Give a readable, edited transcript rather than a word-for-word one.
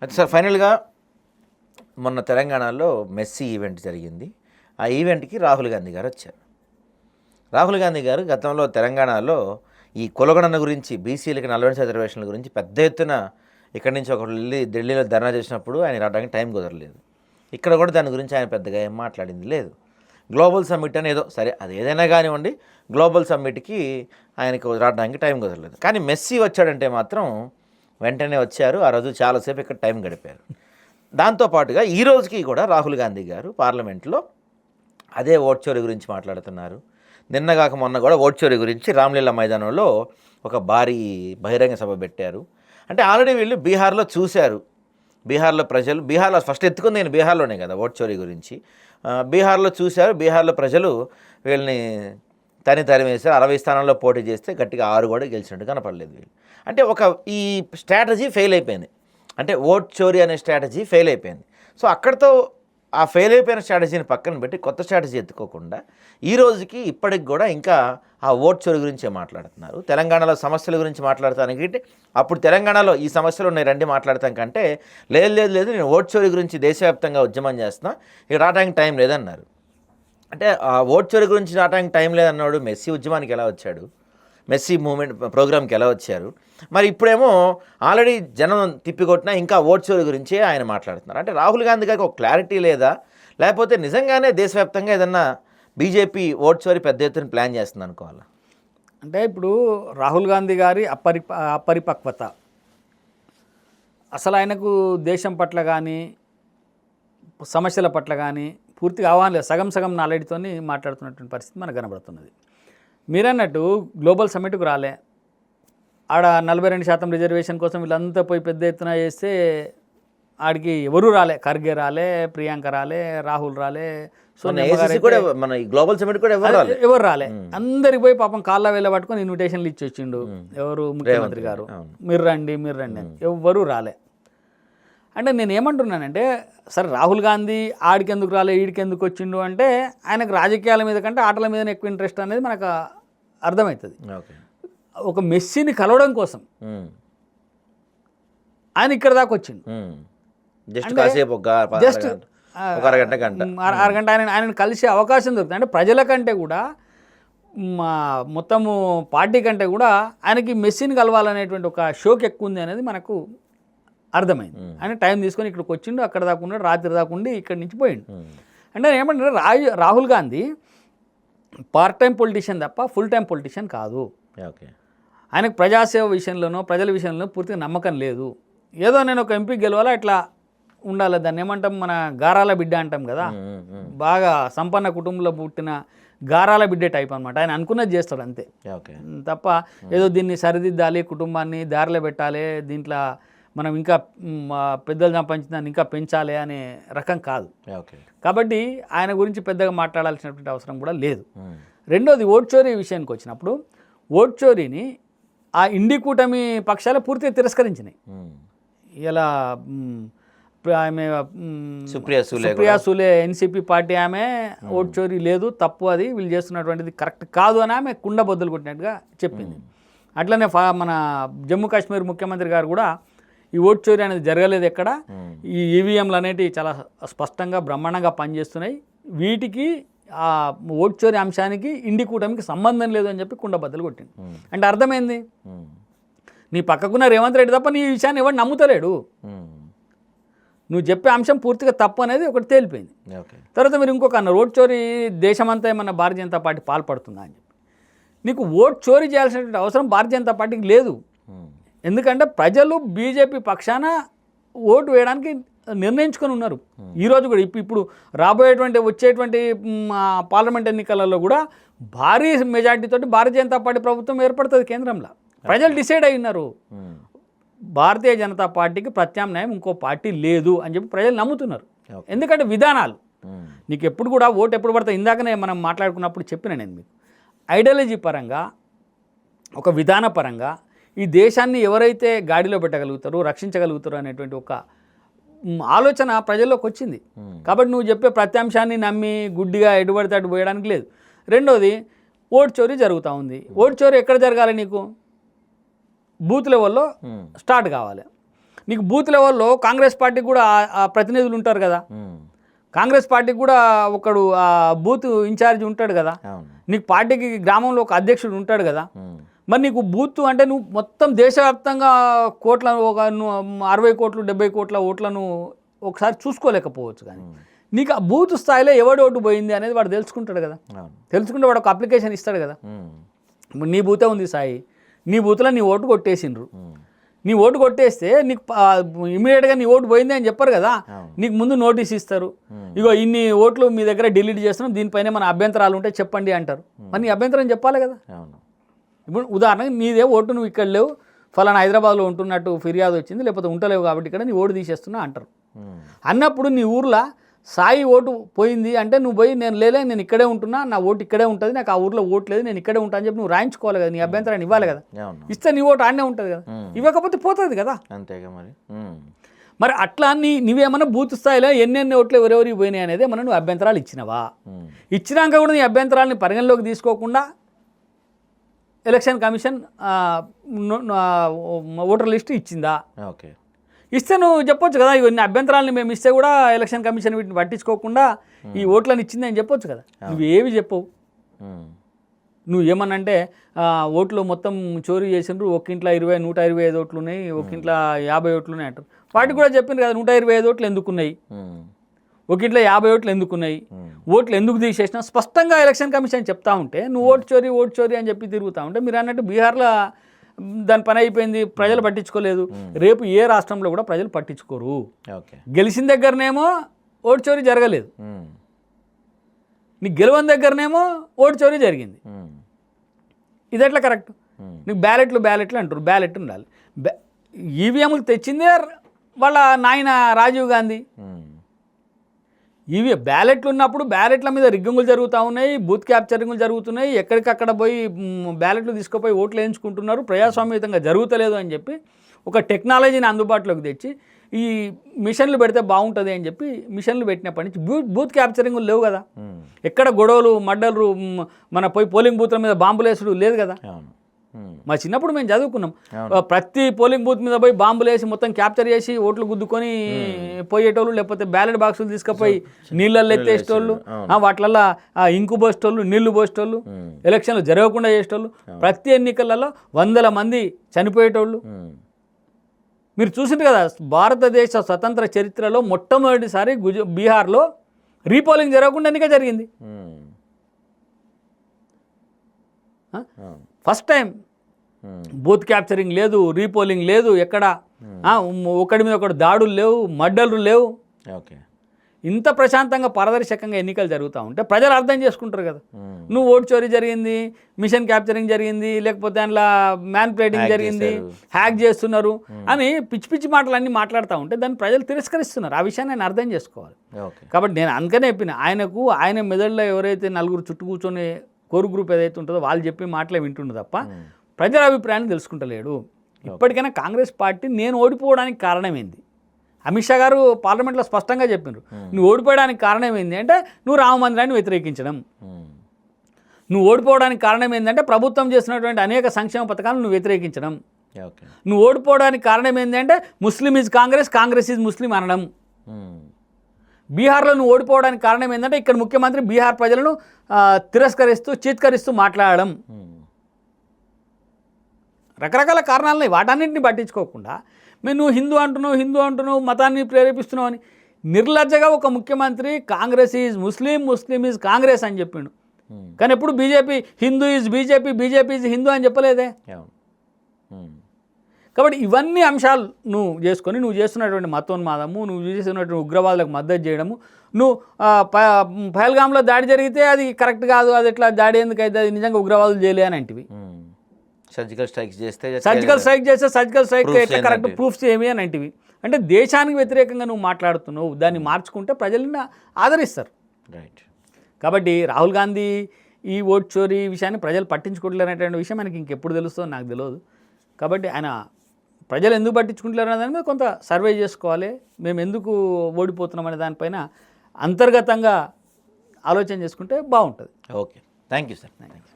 అయితే సార్ ఫైనల్గా మొన్న తెలంగాణలో మెస్సీ ఈవెంట్ జరిగింది. ఆ ఈవెంట్కి రాహుల్ గాంధీ గారు వచ్చారు. రాహుల్ గాంధీ గారు గతంలో తెలంగాణలో ఈ కులగణన గురించి, బీసీలకి 40% రిజర్వేషన్ల గురించి పెద్ద ఎత్తున ఇక్కడి నుంచి ఒకళ్ళు వెళ్ళి ఢిల్లీలో ధర్నా చేసినప్పుడు ఆయన రావడానికి టైం కుదరలేదు. ఇక్కడ కూడా దాని గురించి ఆయన పెద్దగా ఏం మాట్లాడింది లేదు. గ్లోబల్ సమ్మిట్ అని ఏదో సరే అది ఏదైనా కానివ్వండి, గ్లోబల్ సమ్మిట్కి ఆయనకు రావడానికి టైం కుదరలేదు. కానీ మెస్సీ వచ్చాడంటే మాత్రం వెంటనే వచ్చారు. ఆ రోజు చాలాసేపు ఇక్కడ టైం గడిపారు. దాంతోపాటుగా ఈ రోజుకి కూడా రాహుల్ గాంధీ గారు పార్లమెంట్లో అదే ఓట్ చోరీ గురించి మాట్లాడుతున్నారు. నిన్నగాక మొన్న కూడా ఓట్ చోరీ గురించి రామ్లీలా మైదానంలో ఒక భారీ బహిరంగ సభ పెట్టారు. అంటే ఆల్రెడీ వీళ్ళు బీహార్లో చూశారు. బీహార్లో ప్రజలు, బీహార్లో ఫస్ట్ ఎత్తుకుంది నేను బీహార్లోనే కదా ఓట్ చోరీ గురించి. బీహార్లో చూశారు. బీహార్లో ప్రజలు వీళ్ళని తరిమేశారు. 60 స్థానాల్లో పోటీ చేస్తే గట్టిగా 6 కూడా గెలిచినట్టు కనపడలేదు వీళ్ళు. అంటే ఈ స్ట్రాటజీ ఫెయిల్ అయిపోయింది. అంటే ఓట్ చోరీ అనే స్ట్రాటజీ ఫెయిల్ అయిపోయింది. సో అక్కడితో ఆ ఫెయిల్ అయిపోయిన స్ట్రాటజీని పక్కన పెట్టి కొత్త స్ట్రాటజీ ఎత్తుకోకుండా ఈ రోజుకి ఇప్పటికి కూడా ఇంకా ఆ ఓట్ చోరీ గురించే మాట్లాడుతున్నారు. తెలంగాణలో సమస్యల గురించి మాట్లాడటానికి అప్పుడు తెలంగాణలో ఈ సమస్యలు ఉన్నాయి రండి మాట్లాడతాం కంటే లేదు నేను ఓట్ చోరీ గురించి దేశవ్యాప్తంగా ఉద్యమం చేస్తున్నా, ఇక రావడానికి టైం లేదన్నారు. అంటే ఆ ఓట్ చోరీ గురించి రావడానికి టైం లేదన్నాడు. మెస్సీ ఉద్యమానికి ఎలా వచ్చాడు? మెస్సీ మూమెంట్ ప్రోగ్రామ్కి ఎలా వచ్చారు? మరి ఇప్పుడేమో ఆల్రెడీ జనం తిప్పికొట్టినా ఇంకా ఓట్ చోరీ గురించే ఆయన మాట్లాడుతున్నారు. అంటే రాహుల్ గాంధీ గారికి ఒక క్లారిటీ లేదా, లేకపోతే నిజంగానే దేశవ్యాప్తంగా ఏదన్నా బీజేపీ ఓట్ చోరీ పెద్ద ఎత్తున ప్లాన్ చేస్తుంది అనుకోవాలా? అంటే ఇప్పుడు రాహుల్ గాంధీ గారి అపరిపక్వత, అసలు ఆయనకు దేశం పట్ల కానీ సమస్యల పట్ల కానీ పూర్తిగా అవగాహన లేదు. సగం నాలెడ్జ్తో మాట్లాడుతున్నటువంటి పరిస్థితి మనకు కనబడుతున్నది. మీరన్నట్టు గ్లోబల్ సమ్మిట్కు రాలే, ఆడ 42% రిజర్వేషన్ కోసం వీళ్ళంతా పోయి పెద్ద ఎత్తున చేస్తే ఆడికి ఎవరు రాలే. ఖర్గే రాలే, ప్రియాంక రాలే, రాహుల్ రాలే, మన గ్లోబల్ సమ్మిట్ కూడా ఎవరు రాలే. అందరికి పోయి పాపం కాళ్ళ వేళ పట్టుకొని ఇన్విటేషన్లు ఇచ్చి వచ్చిండు ఎవరు ముఖ్యమంత్రి గారు, మీరు రండి అని. ఎవరు రాలే. అంటే నేను ఏమంటున్నానంటే సరే రాహుల్ గాంధీ ఆడికెందుకు రాలే ఈడికెందుకు వచ్చిండు అంటే ఆయనకు రాజకీయాల మీద కంటే ఆటల మీద ఎక్కువ ఇంట్రెస్ట్ అనేది మనకు అర్థమవుతుంది. ఒక మెస్సీని కలవడం కోసం ఆయన ఇక్కడ దాకా వచ్చిండు. జస్ట్ అరగంట ఆయన కలిసే అవకాశం దొరుకుతుంది. అంటే ప్రజల కంటే కూడా మొత్తము పార్టీ కంటే కూడా ఆయనకి మెస్సీని కలవాలనేటువంటి ఒక షోక్ ఎక్కువ ఉంది అనేది మనకు అర్థమైంది. ఆయన టైం తీసుకొని ఇక్కడికి వచ్చిండు, అక్కడ దాకుండా రాత్రి దాకుండి ఇక్కడి నుంచి పోయిండు. అంటే ఏమంటారు, Rahul Gandhi part time politician తప్ప ఫుల్ టైం పొలిటీషియన్ కాదు. ఆయనకు ప్రజాసేవ విషయంలోనో ప్రజల విషయంలో పూర్తిగా నమ్మకం లేదు. ఏదో నేను ఒక ఎంపీ గెలవాలా ఇట్లా ఉండాలి, దాన్ని ఏమంటాం మన గారాల బిడ్డ అంటాం కదా, బాగా సంపన్న కుటుంబంలో పుట్టిన గారాల బిడ్డే టైప్ అనమాట. ఆయన అనుకున్నది చేస్తాడు అంతే తప్ప ఏదో దీన్ని సరిదిద్దాలి, కుటుంబాన్ని దారిలో పెట్టాలి, దీంట్లో మనం ఇంకా పెద్దలు సంపాదించిన ఇంకా పెంచాలి అనే రకం కాదు. కాబట్టి ఆయన గురించి పెద్దగా మాట్లాడాల్సినటువంటి అవసరం కూడా లేదు. రెండోది ఓట్ చోరీ విషయానికి వచ్చినప్పుడు ఓట్ చోరీని ఆ ఇండి కూటమి పక్షాలు పూర్తిగా తిరస్కరించినాయి. ఇలా ఆమె సుప్రియా సూలే ఎన్సీపీ పార్టీ ఆమె ఓట్ చోరీ లేదు, తప్పు, అది వీళ్ళు చేస్తున్నటువంటిది కరెక్ట్ కాదు అని ఆమె కుండ బద్దలు కొట్టినట్టుగా చెప్పింది. అట్లనే మన జమ్మూ కాశ్మీర్ ముఖ్యమంత్రి గారు కూడా ఈ ఓట్ చోరీ అనేది జరగలేదు ఎక్కడ, ఈ ఈవీఎంలు అనేటివి చాలా స్పష్టంగా బ్రహ్మాండంగా పనిచేస్తున్నాయి, వీటికి ఆ ఓట్ చోరీ అంశానికి ఇండి కూటమికి సంబంధం లేదు అని చెప్పి కుండ బద్దలు కొట్టింది. అంటే అర్థమైంది, నీ పక్కకున్న రేవంత్ రెడ్డి తప్ప నీ విషయాన్ని ఎవరు నమ్ముతలేడు, నువ్వు చెప్పే అంశం పూర్తిగా తప్పు అనేది ఒకటి తేలిపోయింది. తర్వాత మీరు ఇంకొక అన్నారు ఓట్ చోరీ దేశమంతా ఏమన్నా భారతీయ జనతా పార్టీ పాల్పడుతుందా అని చెప్పి. నీకు ఓట్ చోరీ చేయాల్సినటువంటి అవసరం భారతీయ జనతా పార్టీకి లేదు. ఎందుకంటే ప్రజలు బీజేపీ పక్షాన ఓటు వేయడానికి నిర్ణయించుకొని ఉన్నారు. ఈరోజు కూడా ఇప్పుడు వచ్చేటువంటి పార్లమెంట్ ఎన్నికలలో కూడా భారీ మెజార్టీతోటి భారతీయ జనతా పార్టీ ప్రభుత్వం ఏర్పడుతుంది కేంద్రంలో. ప్రజలు డిసైడ్ అయి ఉన్నారు, భారతీయ జనతా పార్టీకి ప్రత్యామ్నాయం ఇంకో పార్టీ లేదు అని చెప్పి ప్రజలు నమ్ముతున్నారు. ఎందుకంటే విధానాలు నీకు ఎప్పుడు కూడా ఓటు ఎప్పుడు పడతాయి, ఇందాకనే మనం మాట్లాడుకున్నప్పుడు చెప్పిన నేను మీకు ఐడియాలజీ పరంగా ఒక విధాన పరంగా ఈ దేశాన్ని ఎవరైతే గాడిలో పెట్టగలుగుతారో రక్షించగలుగుతారో అనేటువంటి ఒక ఆలోచన ప్రజల్లోకి వచ్చింది. కాబట్టి నువ్వు చెప్పే ప్రత్యాంశాన్ని నమ్మి గుడ్డిగా ఎటుబడితే అటు పోయడానికి లేదు. రెండోది ఓట్ చోరీ జరుగుతూ ఉంది. ఓట్ చోరీ ఎక్కడ జరగాలి, నీకు బూత్ లెవెల్లో స్టార్ట్ కావాలి. నీకు బూత్ లెవెల్లో కాంగ్రెస్ పార్టీకి కూడా ఆ ప్రతినిధులు ఉంటారు కదా, కాంగ్రెస్ పార్టీకి కూడా ఒకడు ఆ బూత్ ఇన్ఛార్జ్ ఉంటాడు కదా, నీకు పార్టీకి గ్రామంలో ఒక అధ్యక్షుడు ఉంటాడు కదా. మరి నీకు బూత్ అంటే నువ్వు మొత్తం దేశవ్యాప్తంగా కోట్ల ఒక 60 కోట్లు 70 కోట్ల ఓట్లను ఒకసారి చూసుకోలేకపోవచ్చు, కానీ నీకు ఆ బూత్ స్థాయిలో ఎవడి ఓటు పోయింది అనేది వాడు తెలుసుకుంటాడు కదా. తెలుసుకుంటే వాడు ఒక అప్లికేషన్ ఇస్తాడు కదా. నీ బూతే ఉంది సాయి, నీ బూత్లో నీ ఓటు కొట్టేసిండ్రు, నీ ఓటు కొట్టేస్తే నీకు ఇమీడియట్గా నీ ఓటు పోయింది అని చెప్పరు కదా. నీకు ముందు నోటీస్ ఇస్తారు, ఇగో ఇన్ని ఓట్లు మీ దగ్గర డిలీట్ చేస్తున్నాం, దీనిపైన మన అభ్యంతరాలు ఉంటే చెప్పండి అంటారు. మరి నీ అభ్యంతరం చెప్పాలి కదా. ఇప్పుడు ఉదాహరణకి నీదే ఓటు నువ్వు ఇక్కడ లేవు, ఫలానా హైదరాబాద్లో ఉంటున్నట్టు ఫిర్యాదు వచ్చింది, లేకపోతే ఉంటలేవు కాబట్టి ఇక్కడ నీ ఓటు తీసేస్తున్నా అంటారు. అన్నప్పుడు నీ ఊర్లో సాయి ఓటు పోయింది అంటే నువ్వు పోయి నేను ఇక్కడే ఉంటున్నా, నా ఓటు ఇక్కడే ఉంటుంది, నాకు ఆ ఊర్లో ఓటు లేదు, నేను ఇక్కడే ఉంటాను అని చెప్పి నువ్వు రాయించుకోవాలి కదా, నీ అభ్యంతరాన్ని ఇవ్వాలి కదా. ఇస్తే నీ ఓటు ఆడనే ఉంటుంది కదా, ఇవ్వకపోతే పోతుంది కదా. అంతేగా మరి అట్లా నువ్వేమన్నా బూత్ స్థాయిలో ఎన్నెన్ని ఓట్లు ఎవరెవరికి పోయినాయి అనేది ఏమన్నా నువ్వు అభ్యంతరాలు ఇచ్చినవా? ఇచ్చినాక కూడా నీ అభ్యంతరాలని పరిగణలోకి తీసుకోకుండా ఎలక్షన్ కమిషన్ ఓటర్ లిస్టు ఇచ్చిందా? ఓకే, ఇస్తే నువ్వు చెప్పొచ్చు కదా, ఇవన్నీ అభ్యంతరాలని మేము ఇస్తే కూడా ఎలక్షన్ కమిషన్ వీటిని పట్టించుకోకుండా ఈ ఓట్లను ఇచ్చింది అని చెప్పొచ్చు కదా. నువ్వేవి చెప్పవు. నువ్వు ఏమన్నంటే ఓట్లు మొత్తం చోరీ చేసిండ్రు, ఒక ఇంట్లో 125 ఓట్లు ఉన్నాయి, ఒక ఇంట్లో 50 ఓట్లు ఉన్నాయి అంటారు. వాటికి కూడా చెప్పింది కదా 125 ఓట్లు ఎందుకున్నాయి, ఒక ఇంట్లో 50 ఓట్లు ఎందుకున్నాయి, ఓట్లు ఎందుకు తీసేసినా స్పష్టంగా ఎలక్షన్ కమిషన్ చెప్తా ఉంటే నువ్వు ఓటు చోరీ అని చెప్పి తిరుగుతూ ఉంటే మీరు అన్నట్టు బీహార్లో దాని పని అయిపోయింది, ప్రజలు పట్టించుకోలేదు. రేపు ఏ రాష్ట్రంలో కూడా ప్రజలు పట్టించుకోరు. గెలిచిన దగ్గరనేమో ఓటు చోరీ జరగలేదు, నీకు గెలవని దగ్గరనేమో ఓటు చోరీ జరిగింది. ఇది ఎట్లా కరెక్ట్? నీకు బ్యాలెట్లు అంటారు, బ్యాలెట్ ఉండాలి. ఈవీఎంలు తెచ్చిందే వాళ్ళ నాయన రాజీవ్ గాంధీ. ఇవి బ్యాలెట్లు ఉన్నప్పుడు బ్యాలెట్ల మీద రిగ్గింగులు జరుగుతూ ఉన్నాయి, బూత్ క్యాప్చరింగులు జరుగుతున్నాయి, ఎక్కడికక్కడ పోయి బ్యాలెట్లు తీసుకుపోయి ఓట్లు వేయించుకుంటున్నారు, ప్రజాస్వామ్యతంగా జరుగుతలేదు అని చెప్పి ఒక టెక్నాలజీని అందుబాటులోకి తెచ్చి ఈ మిషన్లు పెడితే బాగుంటుంది అని చెప్పి మిషన్లు పెట్టినప్పటి నుంచి బూత్ క్యాప్చరింగులు లేవు కదా. ఎక్కడ గొడవలు మడ్డలు మన పోయి పోలింగ్ బూత్ల మీద బాంబులు వేసుడు లేదు కదా. మా చిన్నప్పుడు మేము చదువుకున్నాం, ప్రతి పోలింగ్ బూత్ మీద పోయి బాంబులు వేసి మొత్తం క్యాప్చర్ చేసి ఓట్లు గుద్దుకొని పోయేటోళ్ళు, లేకపోతే బ్యాలెట్ బాక్సులు తీసుకుపోయి నీళ్ళల్లో ఎత్తేసేటోళ్ళు, వాటిలల్లో ఇంకు పోసేటోళ్ళు, నీళ్లు పోసేటోళ్ళు, ఎలక్షన్లు జరగకుండా చేసేటోళ్ళు, ప్రతి ఎన్నికలలో 100 మంది చనిపోయేటోళ్ళు. మీరు చూసింది కదా, భారతదేశ స్వతంత్ర చరిత్రలో మొట్టమొదటిసారి బీహార్లో రీపోలింగ్ జరగకుండా ఎన్నిక జరిగింది. ఫస్ట్ టైం బూత్ క్యాప్చరింగ్ లేదు, రీపోలింగ్ లేదు, ఎక్కడ ఒకటి మీద ఒకటి దాడులు లేవు, మర్డర్లు లేవు. ఇంత ప్రశాంతంగా పారదర్శకంగా ఎన్నికలు జరుగుతూ ఉంటే ప్రజలు అర్థం చేసుకుంటారు కదా. నువ్వు ఓటు చోరీ జరిగింది, మిషన్ క్యాప్చరింగ్ జరిగింది, లేకపోతే అందులో మ్యాన్ప్లేటింగ్ జరిగింది, హ్యాక్ చేస్తున్నారు అని పిచ్చి పిచ్చి మాటలన్నీ మాట్లాడుతూ ఉంటే దాన్ని ప్రజలు తిరస్కరిస్తున్నారు. ఆ విషయాన్ని ఆయన అర్థం చేసుకోవాలి. కాబట్టి నేను అందుకనే చెప్పిన ఆయన మెదడులో ఎవరైతే నలుగురు చుట్టూ కూర్చొని కోర్ గ్రూప్ ఏదైతే ఉంటుందో వాళ్ళు చెప్పి మాటలే వింటుండే తప్ప ప్రజల అభిప్రాయాన్ని తెలుసుకుంటలేడు. ఇప్పటికైనా కాంగ్రెస్ పార్టీ నేను ఓడిపోవడానికి కారణం ఏంది? అమిత్ షా గారు పార్లమెంట్లో స్పష్టంగా చెప్పినారు, నువ్వు ఓడిపోవడానికి కారణం ఏంది అంటే నువ్వు రామ మందిరాన్ని వ్యతిరేకించడం, నువ్వు ఓడిపోవడానికి కారణం ఏంటంటే ప్రభుత్వం చేసినటువంటి అనేక సంక్షేమ పథకాలను నువ్వు వ్యతిరేకించడం, నువ్వు ఓడిపోవడానికి కారణం ఏంటంటే Muslim is Congress, Congress is Muslim అనడం. బీహార్లో నువ్వు ఓడిపోవడానికి కారణం ఏంటంటే ఇక్కడ ముఖ్యమంత్రి బీహార్ ప్రజలను తిరస్కరిస్తూ చీత్కరిస్తూ మాట్లాడడం. రకరకాల కారణాలని వాటన్నింటిని పట్టించుకోకుండా నువ్వు హిందూ అంటున్నావు, మతాన్ని ప్రేరేపిస్తున్నావు అని నిర్లజ్జగా ఒక ముఖ్యమంత్రి Congress is Muslim, Muslim is Congress అని చెప్పిండు. కానీ ఎప్పుడు BJP Hindu is BJP, BJP is Hindu అని చెప్పలేదే. కాబట్టి ఇవన్నీ అంశాలు నువ్వు చేస్తున్నటువంటి మతోన్మాదము, నువ్వు చేస్తున్నటువంటి ఉగ్రవాదులకు మద్దతు చేయడము, నువ్వు పహల్గామ్లో దాడి జరిగితే అది కరెక్ట్ కాదు, అది ఎట్లా దాడి ఎందుకైతే అది నిజంగా ఉగ్రవాదులు చేయలే అని అంటివి. సర్జికల్ స్ట్రైక్ చేస్తే సర్జికల్ స్ట్రైక్ ఎట్లా కరెక్ట్ ప్రూఫ్స్ ఏమి అని అంటివి. అంటే దేశానికి వ్యతిరేకంగా నువ్వు మాట్లాడుతున్నావు, దాన్ని మార్చుకుంటే ప్రజల్ని ఆదరిస్తారు. రైట్. కాబట్టి రాహుల్ గాంధీ ఈ ఓట్ చోరీ విషయాన్ని ప్రజలు పట్టించుకోవట్లేనటువంటి విషయం మనకి ఇంకెప్పుడు తెలుస్తుందో నాకు తెలియదు. కాబట్టి ఆయన ప్రజలు ఎందుకు పట్టించుకుంటున్నారు అనే దాని మీద కొంత సర్వే చేసుకోవాలి. మేము ఎందుకు ఓడిపోతున్నాం అనే దానిపైన అంతర్గతంగా ఆలోచన చేసుకుంటే బాగుంటుంది. Okay, thank you sir.